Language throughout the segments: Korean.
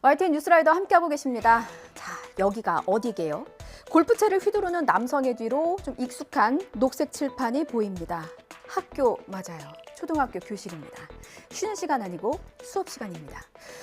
YTN 뉴스라이더 함께하고 계십니다. 자, 여기가 어디게요? 골프채를 휘두르는 남성의 뒤로 좀 익숙한 녹색 칠판이 보입니다. 학교 맞아요. 초등학교 교실입니다. 쉬는 시간 아니고 수업 시간입니다.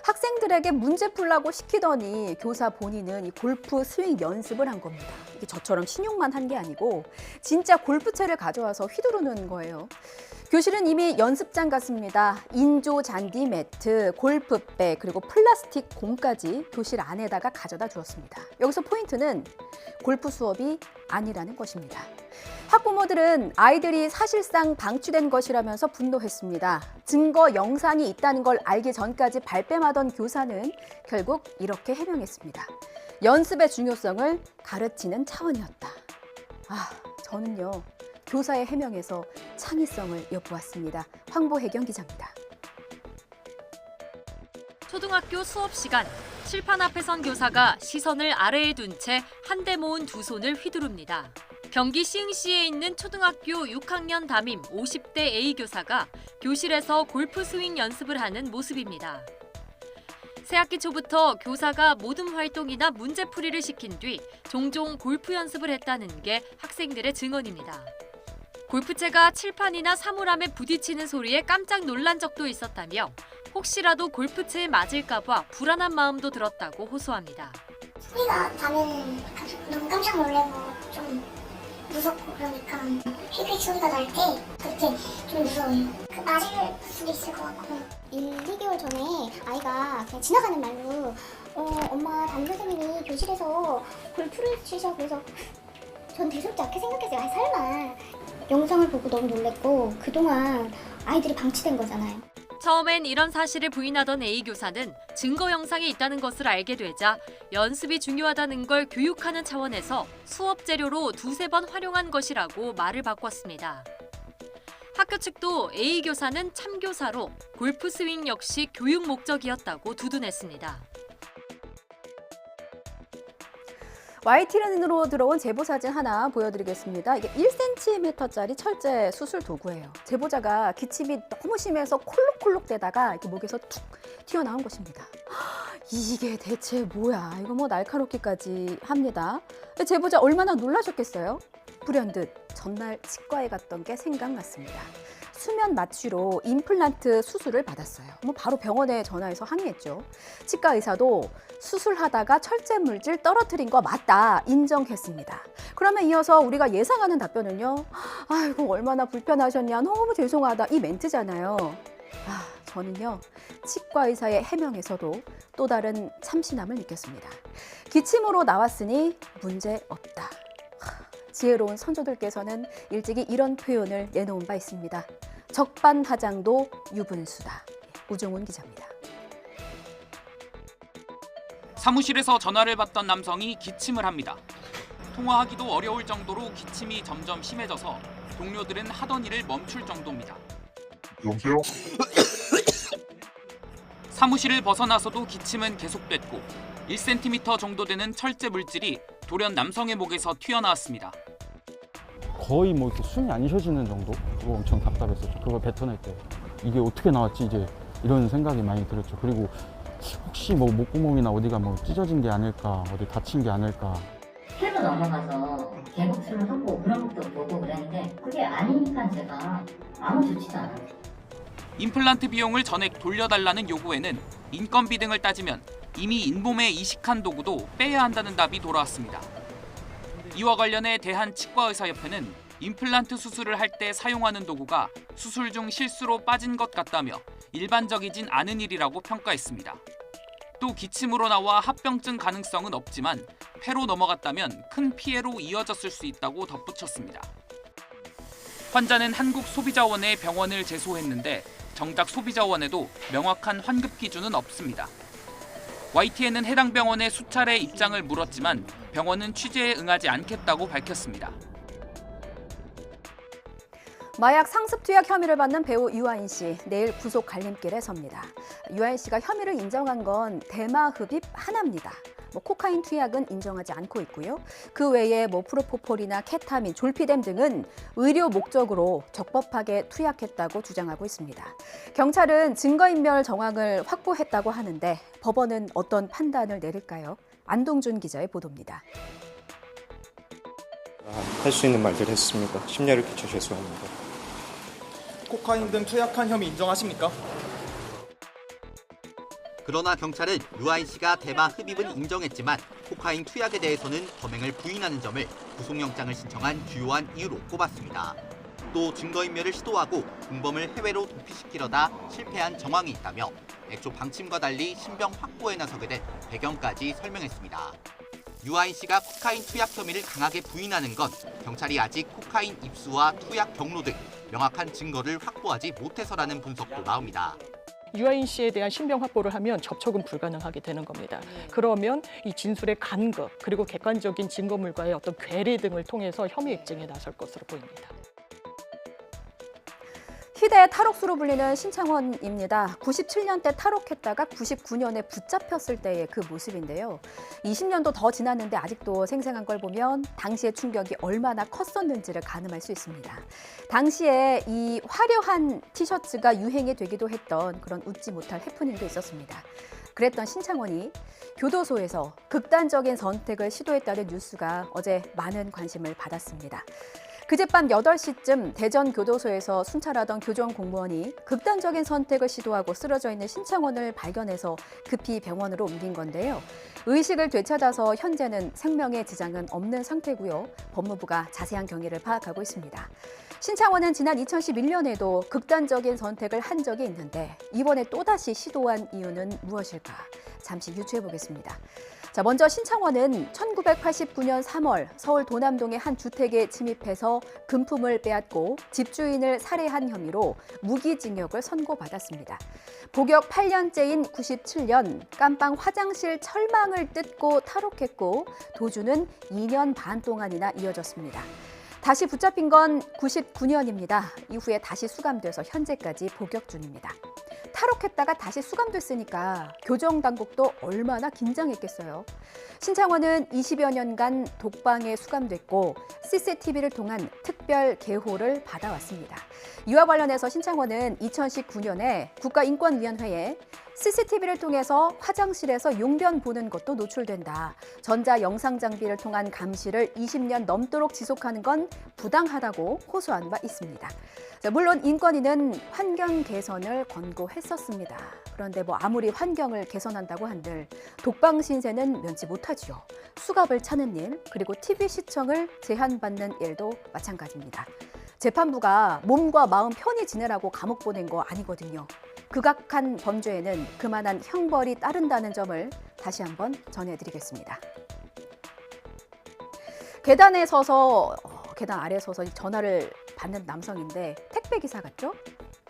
학생들에게 문제 풀라고 시키더니 교사 본인은 이 골프 스윙 연습을 한 겁니다. 이게 저처럼 신용만 한 게 아니고 진짜 골프채를 가져와서 휘두르는 거예요. 교실은 이미 연습장 같습니다. 인조 잔디 매트, 골프백, 그리고 플라스틱 공까지 교실 안에다가 가져다 주었습니다. 여기서 포인트는 골프 수업이 아니라는 것입니다. 학부모들은 아이들이 사실상 방치된 것이라면서 분노했습니다. 증거 영상이 있다는 걸 알기 전까지 발뺌하던 교사는 결국 이렇게 해명했습니다. 연습의 중요성을 가르치는 차원이었다. 저는요. 교사의 해명에서 창의성을 엿보았습니다. 황보혜경 기자입니다. 초등학교 수업 시간, 칠판 앞에 선 교사가 시선을 아래에 둔 채 한데 모은 두 손을 휘두릅니다. 경기 시흥시에 있는 초등학교 6학년 담임 50대 A 교사가 교실에서 골프 스윙 연습을 하는 모습입니다. 새학기 초부터 교사가 모둠 활동이나 문제풀이를 시킨 뒤 종종 골프 연습을 했다는 게 학생들의 증언입니다. 골프채가 칠판이나 사물함에 부딪히는 소리에 깜짝 놀란 적도 있었다며 혹시라도 골프채에 맞을까 봐 불안한 마음도 들었다고 호소합니다. 소리가 나면 너무 깜짝 놀래고 좀 무섭고 그러니까 휘휘 소리가 날 때 그때 좀 무서워요. 맞을 수도 있을 것 같고 1, 2개월 전에 아이가 그냥 지나가는 말로 엄마 담임선생님이 교실에서 골프를 치셔. 그래서 전 대수롭지 않게 생각했어요. 설마. 영상을 보고 너무 놀랬고 그동안 아이들이 방치된 거잖아요. 처음엔 이런 사실을 부인하던 A 교사는 증거 영상이 있다는 것을 알게 되자 연습이 중요하다는 걸 교육하는 차원에서 수업 재료로 두세 번 활용한 것이라고 말을 바꿨습니다. 학교 측도 A 교사는 참교사로 골프 스윙 역시 교육 목적이었다고 두둔했습니다. YTN으로 들어온 제보 사진 하나 보여드리겠습니다. 이게 1cm짜리 철제 수술 도구예요. 제보자가 기침이 너무 심해서 콜록콜록 대다가 이렇게 목에서 툭 튀어나온 것입니다. 이게 대체 뭐야? 이거 뭐 날카롭기까지 합니다. 제보자 얼마나 놀라셨겠어요? 불현듯 전날 치과에 갔던 게 생각났습니다. 수면 마취로 임플란트 수술을 받았어요. 바로 병원에 전화해서 항의했죠. 치과 의사도 수술하다가 철제 물질 떨어뜨린 거 맞다 인정했습니다. 그러면 이어서 우리가 예상하는 답변은요. 아이고 얼마나 불편하셨냐, 너무 죄송하다, 이 멘트잖아요. 저는요 치과 의사의 해명에서도 또 다른 참신함을 느꼈습니다. 기침으로 나왔으니 문제 없다. 지혜로운 선조들께서는 일찍이 이런 표현을 내놓은 바 있습니다. 적반하장도 유분수다. 우종훈 기자입니다. 사무실에서 전화를 받던 남성이 기침을 합니다. 통화하기도 어려울 정도로 기침이 점점 심해져서 동료들은 하던 일을 멈출 정도입니다. 여보세요? 사무실을 벗어나서도 기침은 계속됐고 1cm 정도 되는 철제 물질이 돌연 남성의 목에서 튀어나왔습니다. 거의 뭐 이렇게 숨이 안 쉬어지는 정도? 그거 엄청 답답했었죠. 그걸 뱉어낼 때 이게 어떻게 나왔지 이제 이런 생각이 많이 들었죠. 그리고 혹시 뭐 목구멍이나 어디가 뭐 찢어진 게 아닐까, 어디 다친 게 아닐까. 폐로 넘어가서 개복수를 하고 그런 것도 보고 그랬는데 그게 아니니까 제가 아무 조치도 안 합니다. 임플란트 비용을 전액 돌려달라는 요구에는 인건비 등을 따지면 이미 잇몸에 이식한 도구도 빼야 한다는 답이 돌아왔습니다. 이와 관련해 대한치과의사협회는 임플란트 수술을 할 때 사용하는 도구가 수술 중 실수로 빠진 것 같다며 일반적이진 않은 일이라고 평가했습니다. 또 기침으로 나와 합병증 가능성은 없지만 폐로 넘어갔다면 큰 피해로 이어졌을 수 있다고 덧붙였습니다. 환자는 한국소비자원에 병원을 제소했는데 정작 소비자원에도 명확한 환급 기준은 없습니다. YTN은 해당 병원에 수차례 입장을 물었지만 병원은 취재에 응하지 않겠다고 밝혔습니다. 마약 상습 투약 혐의를 받는 배우 유아인 씨, 내일 구속 갈림길에 섭니다. 유아인 씨가 혐의를 인정한 건 대마흡입 하나입니다. 코카인 투약은 인정하지 않고 있고요. 그 외에 프로포폴이나 케타민, 졸피뎀 등은 의료 목적으로 적법하게 투약했다고 주장하고 있습니다. 경찰은 증거인멸 정황을 확보했다고 하는데 법원은 어떤 판단을 내릴까요? 안동준 기자의 보도입니다. 할 수 있는 말들 했습니다. 심려를 끼쳐 죄송합니다. 코카인 등 투약한 혐의 인정하십니까? 그러나 경찰은 유아인 씨가 대마 흡입은 인정했지만 코카인 투약에 대해서는 범행을 부인하는 점을 구속영장을 신청한 주요한 이유로 꼽았습니다. 또 증거인멸을 시도하고 공범을 해외로 도피시키려다 실패한 정황이 있다며 애초 방침과 달리 신병 확보에 나서게 된 배경까지 설명했습니다. 유아인 씨가 코카인 투약 혐의를 강하게 부인하는 건 경찰이 아직 코카인 입수와 투약 경로 등 명확한 증거를 확보하지 못해서라는 분석도 나옵니다. 유아인 씨에 대한 신병 확보를 하면 접촉은 불가능하게 되는 겁니다. 그러면 이 진술의 간극 그리고 객관적인 증거물과의 어떤 괴리 등을 통해서 혐의 입증에 나설 것으로 보입니다. 희대의 탈옥수로 불리는 신창원입니다. 97년대 탈옥했다가 99년에 붙잡혔을 때의 그 모습인데요. 20년도 더 지났는데 아직도 생생한 걸 보면 당시의 충격이 얼마나 컸었는지를 가늠할 수 있습니다. 당시에 이 화려한 티셔츠가 유행이 되기도 했던 그런 웃지 못할 해프닝도 있었습니다. 그랬던 신창원이 교도소에서 극단적인 선택을 시도했다는 뉴스가 어제 많은 관심을 받았습니다. 그젯밤 8시쯤 대전 교도소에서 순찰하던 교정 공무원이 극단적인 선택을 시도하고 쓰러져 있는 신창원을 발견해서 급히 병원으로 옮긴 건데요. 의식을 되찾아서 현재는 생명에 지장은 없는 상태고요. 법무부가 자세한 경위를 파악하고 있습니다. 신창원은 지난 2011년에도 극단적인 선택을 한 적이 있는데 이번에 또다시 시도한 이유는 무엇일까? 잠시 유추해 보겠습니다. 자, 먼저 신창원은 1989년 3월 서울 도남동의 한 주택에 침입해서 금품을 빼앗고 집주인을 살해한 혐의로 무기징역을 선고받았습니다. 복역 8년째인 97년 깜빵 화장실 철망을 뜯고 탈옥했고 도주는 2년 반 동안이나 이어졌습니다. 다시 붙잡힌 건 99년입니다. 이후에 다시 수감돼서 현재까지 복역 중입니다. 탈옥했다가 다시 수감됐으니까 교정당국도 얼마나 긴장했겠어요. 신창원은 20여 년간 독방에 수감됐고 CCTV를 통한 특별 계호를 받아왔습니다. 이와 관련해서 신창원은 2019년에 국가인권위원회에 CCTV를 통해서 화장실에서 용변 보는 것도 노출된다. 전자 영상 장비를 통한 감시를 20년 넘도록 지속하는 건 부당하다고 호소한 바 있습니다. 자, 물론 인권위는 환경 개선을 권고했었습니다. 그런데 아무리 환경을 개선한다고 한들 독방 신세는 면치 못하지요. 수갑을 차는 일, 그리고 TV 시청을 제한받는 일도 마찬가지입니다. 재판부가 몸과 마음 편히 지내라고 감옥 보낸 거 아니거든요. 극악한 범죄에는 그만한 형벌이 따른다는 점을 다시 한번 전해드리겠습니다. 계단 아래 서서 전화를 받는 남성인데 택배 기사 같죠?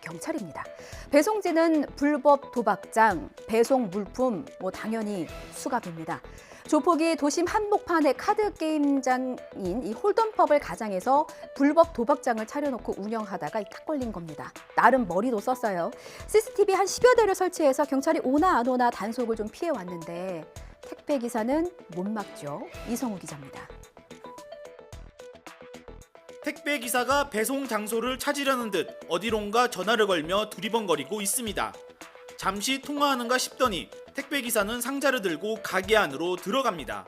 경찰입니다. 배송지는 불법 도박장, 배송 물품 당연히 수갑입니다. 조폭이 도심 한복판의 카드 게임장인 이 홀덤펍을 가장해서 불법 도박장을 차려놓고 운영하다가 탁 걸린 겁니다. 나름 머리도 썼어요. CCTV 한 10여 대를 설치해서 경찰이 오나 안 오나 단속을 좀 피해왔는데 택배 기사는 못 막죠. 이성우 기자입니다. 택배 기사가 배송 장소를 찾으려는 듯 어디론가 전화를 걸며 두리번거리고 있습니다. 잠시 통화하는가 싶더니 택배 기사는 상자를 들고 가게 안으로 들어갑니다.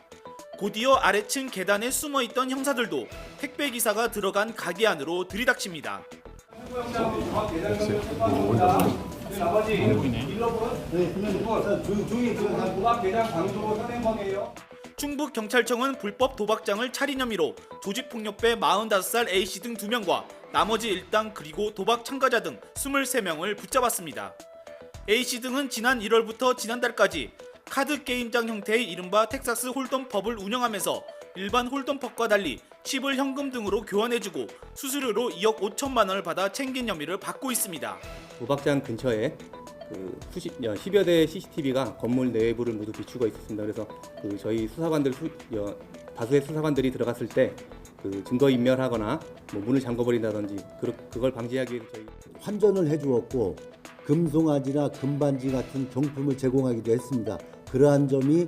곧이어 아래층 계단에 숨어있던 형사들도 택배 기사가 들어간 가게 안으로 들이닥칩니다. 충북경찰청은 불법 도박장을 차린 혐의로 조직폭력배 45살 A씨 등 2명과 나머지 일당 그리고 도박 참가자 등 23명을 붙잡았습니다. A씨 등은 지난 1월부터 지난달까지 카드 게임장 형태의 이른바 텍사스 홀덤펍을 운영하면서 일반 홀덤펍과 달리 칩을 현금 등으로 교환해주고 수수료로 2억 5천만 원을 받아 챙긴 혐의를 받고 있습니다. 도박장 근처에 10여 대의 CCTV가 건물 내부를 모두 비추고 있었습니다. 그래서 저희 다수의 수사관들이 들어갔을 때 증거인멸하거나 문을 잠궈버린다든지 그걸 방지하기 위해서 저희 환전을 해주었고 금송아지나 금반지 같은 경품을 제공하기도 했습니다. 그러한 점이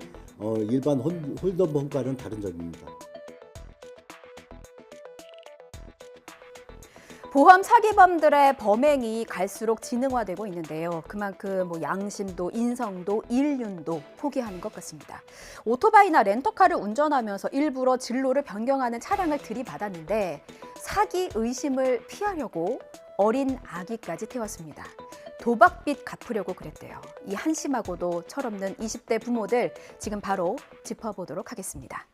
일반 홀덤범과는 다른 점입니다. 보험 사기범들의 범행이 갈수록 지능화되고 있는데요. 그만큼 양심도 인성도 인륜도 포기하는 것 같습니다. 오토바이나 렌터카를 운전하면서 일부러 진로를 변경하는 차량을 들이받았는데 사기 의심을 피하려고 어린 아기까지 태웠습니다. 도박빚 갚으려고 그랬대요. 이 한심하고도 철없는 20대 부모들 지금 바로 짚어보도록 하겠습니다.